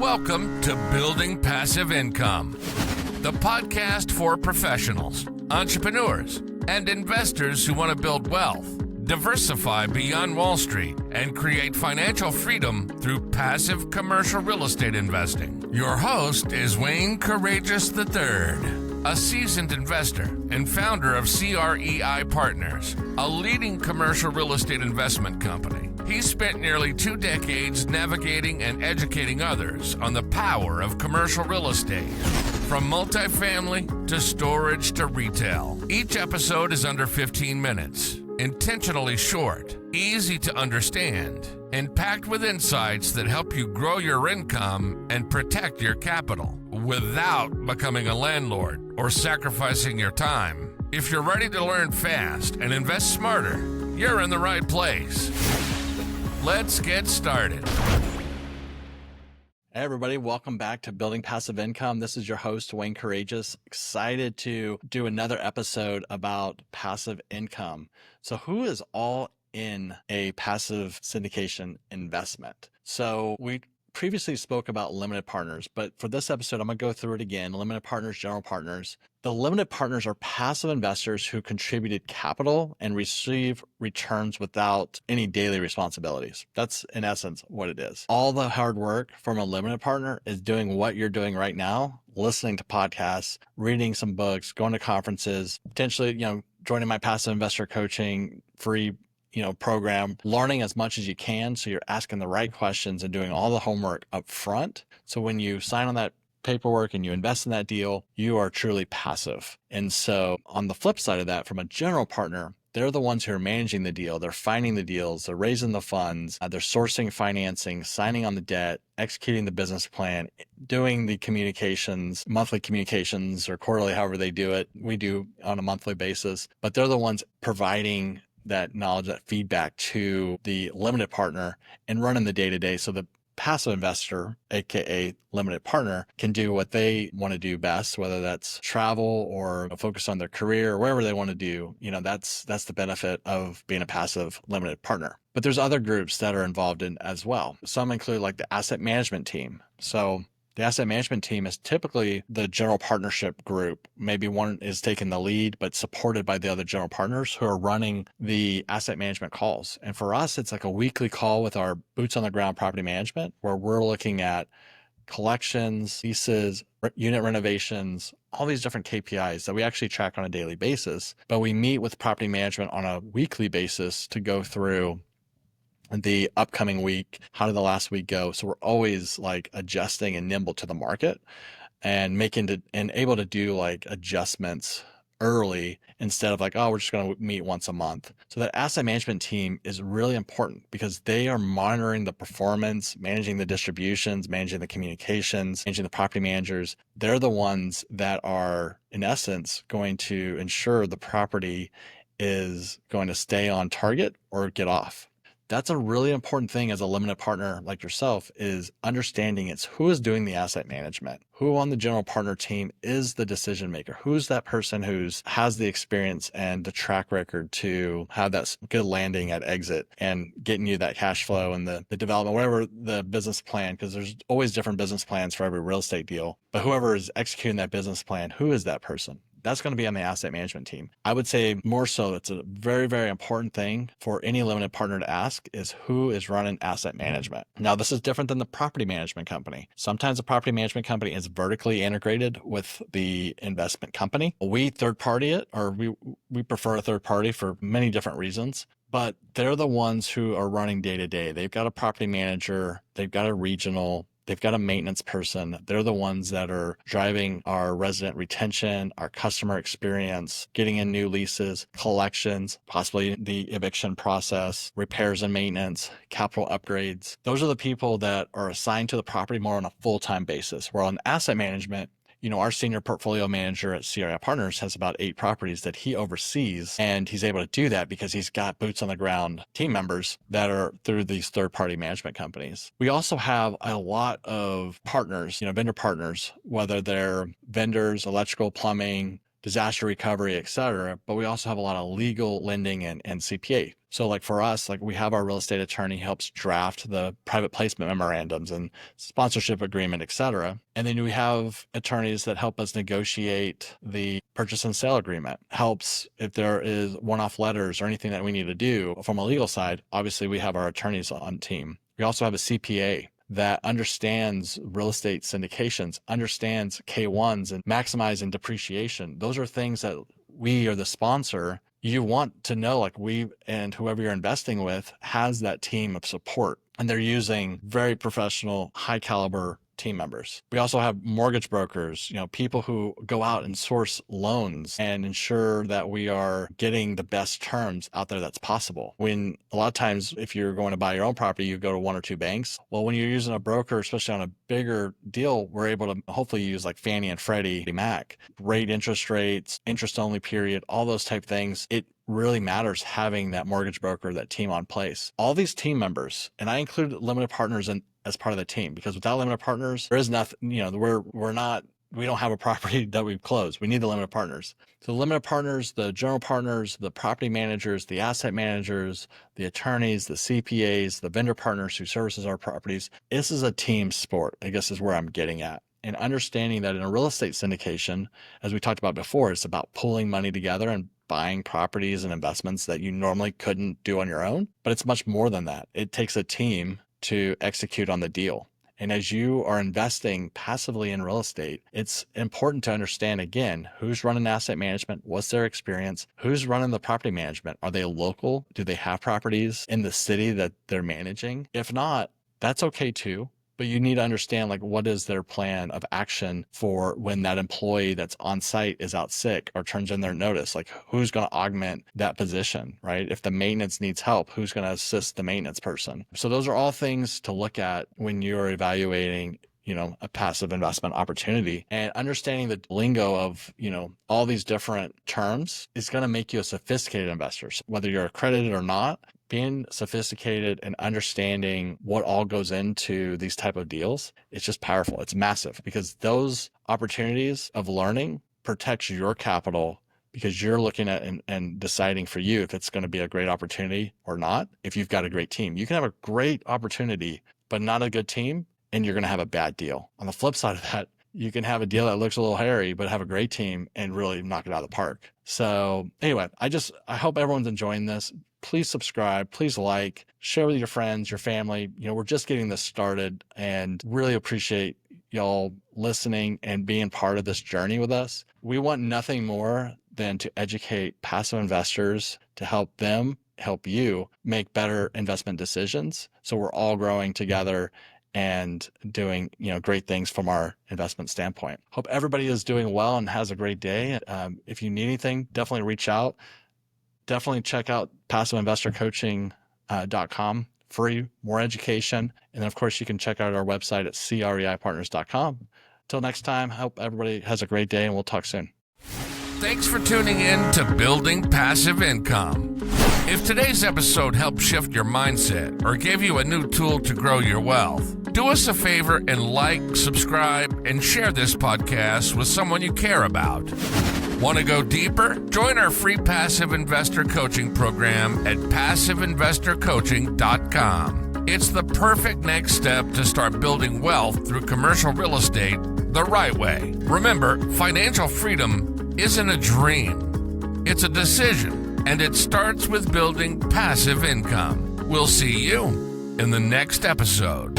Welcome to Building Passive Income, the podcast for professionals, entrepreneurs, and investors who want to build wealth, diversify beyond Wall Street, and create financial freedom through passive commercial real estate investing. Your host is Wayne Courreges III, a seasoned investor and founder of CREI Partners, a leading commercial real estate investment company. He spent nearly 2 decades navigating and educating others on the power of commercial real estate, from multifamily to storage to retail. Each episode is under 15 minutes, intentionally short, easy to understand, and packed with insights that help you grow your income and protect your capital without becoming a landlord or sacrificing your time. If you're ready to learn fast and invest smarter, you're in the right place. Let's get started. Hey everybody, welcome back to Building Passive Income. This is your host, Wayne Courreges. Excited to do another episode about passive income. So who is all in a passive syndication investment? So we previously spoke about limited partners, but for this episode, I'm going to go through it again. Limited partners, general partners. The limited partners are passive investors who contributed capital and receive returns without any daily responsibilities. That's in essence what it is. All the hard work from a limited partner is doing what you're doing right now, listening to podcasts, reading some books, going to conferences, potentially, joining my passive investor coaching free program, learning as much as you can. So you're asking the right questions and doing all the homework up front. So when you sign on that paperwork and you invest in that deal, you are truly passive. And so on the flip side of that, from a general partner, they're the ones who are managing the deal. They're finding the deals. They're raising the funds. They're sourcing financing, signing on the debt, executing the business plan, doing the communications, monthly communications or quarterly, however they do it. We do on a monthly basis, but they're the ones providing that knowledge, that feedback to the limited partner and running the day-to-day. So the passive investor, aka limited partner, can do what they want to do best, whether that's travel or focus on their career or whatever they want to do. That's the benefit of being a passive limited partner. But there's other groups that are involved in as well. Some include like the asset management team. So the asset management team is typically the general partnership group. Maybe one is taking the lead, but supported by the other general partners who are running the asset management calls. And for us, it's like a weekly call with our boots on the ground property management, where we're looking at collections, leases, unit renovations, all these different KPIs that we actually track on a daily basis. But we meet with property management on a weekly basis to go through the upcoming week. How did the last week go? So we're always like adjusting and nimble to the market and able to do like adjustments early instead of like, we're just going to meet once a month. So that asset management team is really important because they are monitoring the performance, managing the distributions, managing the communications, managing the property managers. They're the ones that are in essence going to ensure the property is going to stay on target or get off. That's a really important thing as a limited partner like yourself, is understanding it's who is doing the asset management, who on the general partner team is the decision maker, who's that person has the experience and the track record to have that good landing at exit and getting you that cash flow and the development, whatever the business plan, because there's always different business plans for every real estate deal. But whoever is executing that business plan, who is that person? That's going to be on the asset management team. I would say more so, it's a very, very important thing for any limited partner to ask is who is running asset management. Now, this is different than the property management company. Sometimes the property management company is vertically integrated with the investment company. We third party it, or we prefer a third party for many different reasons. But they're the ones who are running day to day. They've got a property manager, they've got a regional, they've got a maintenance person. They're the ones that are driving our resident retention, our customer experience, getting in new leases, collections, possibly the eviction process, repairs and maintenance, capital upgrades. Those are the people that are assigned to the property more on a full-time basis. Where on asset management, our senior portfolio manager at CREI Partners has about 8 properties that he oversees, and he's able to do that because he's got boots on the ground team members that are through these third-party management companies. We also have a lot of partners, vendor partners, whether they're vendors, electrical, plumbing, disaster recovery, et cetera. But we also have a lot of legal lending and CPA. So like for us, like we have our real estate attorney helps draft the private placement memorandums and sponsorship agreement, et cetera. And then we have attorneys that help us negotiate the purchase and sale agreement, helps if there is one-off letters or anything that we need to do from a legal side. Obviously, we have our attorneys on team. We also have a CPA that understands real estate syndications, understands K1s and maximizing depreciation. Those are things that we or the sponsor, you want to know, like we and whoever you're investing with has that team of support. And they're using very professional, high caliber team members. We also have mortgage brokers, people who go out and source loans and ensure that we are getting the best terms out there that's possible. When a lot of times, if you're going to buy your own property, you go to one or two banks. Well, when you're using a broker, especially on a bigger deal, we're able to hopefully use like Fannie and Freddie Mac, rate interest rates, interest only period, all those type things. It really matters having that mortgage broker, that team on place. All these team members, and I include limited partners as part of the team, because without limited partners, there is nothing, we don't have a property that we've closed. We need the limited partners. So the limited partners, the general partners, the property managers, the asset managers, the attorneys, the CPAs, the vendor partners who services our properties. This is a team sport, I guess is where I'm getting at. And understanding that in a real estate syndication, as we talked about before, it's about pulling money together and buying properties and investments that you normally couldn't do on your own. But it's much more than that. It takes a team to execute on the deal. And as you are investing passively in real estate, it's important to understand, again, who's running asset management, what's their experience, who's running the property management. Are they local? Do they have properties in the city that they're managing? If not, that's okay too. But you need to understand, like, what is their plan of action for when that employee that's on site is out sick or turns in their notice? Like, who's going to augment that position, right? If the maintenance needs help, who's going to assist the maintenance person? So those are all things to look at when you're evaluating a passive investment opportunity. And understanding the lingo of, all these different terms is going to make you a sophisticated investor. So whether you're accredited or not, being sophisticated and understanding what all goes into these type of deals, it's just powerful. It's massive, because those opportunities of learning protects your capital, because you're looking at and deciding for you if it's going to be a great opportunity or not. If you've got a great team, you can have a great opportunity, but not a good team, and you're going to have a bad deal. On the flip side of that, you can have a deal that looks a little hairy, but have a great team and really knock it out of the park. So anyway, I hope everyone's enjoying this. Please subscribe, please like, share with your friends, your family. We're just getting this started, and really appreciate y'all listening and being part of this journey with us. We want nothing more than to educate passive investors, to help them, help you make better investment decisions. So we're all growing together and doing, great things from our investment standpoint. Hope everybody is doing well and has a great day. If you need anything, definitely reach out. Definitely check out passiveinvestorcoaching.com. Free, more education. And then, of course, you can check out our website at creipartners.com. Till next time, hope everybody has a great day, and we'll talk soon. Thanks for tuning in to Building Passive Income. If today's episode helped shift your mindset or gave you a new tool to grow your wealth, do us a favor and like, subscribe, and share this podcast with someone you care about. Want to go deeper? Join our free passive investor coaching program at passiveinvestorcoaching.com. It's the perfect next step to start building wealth through commercial real estate the right way. Remember, financial freedom isn't a dream. It's a decision, and it starts with building passive income. We'll see you in the next episode.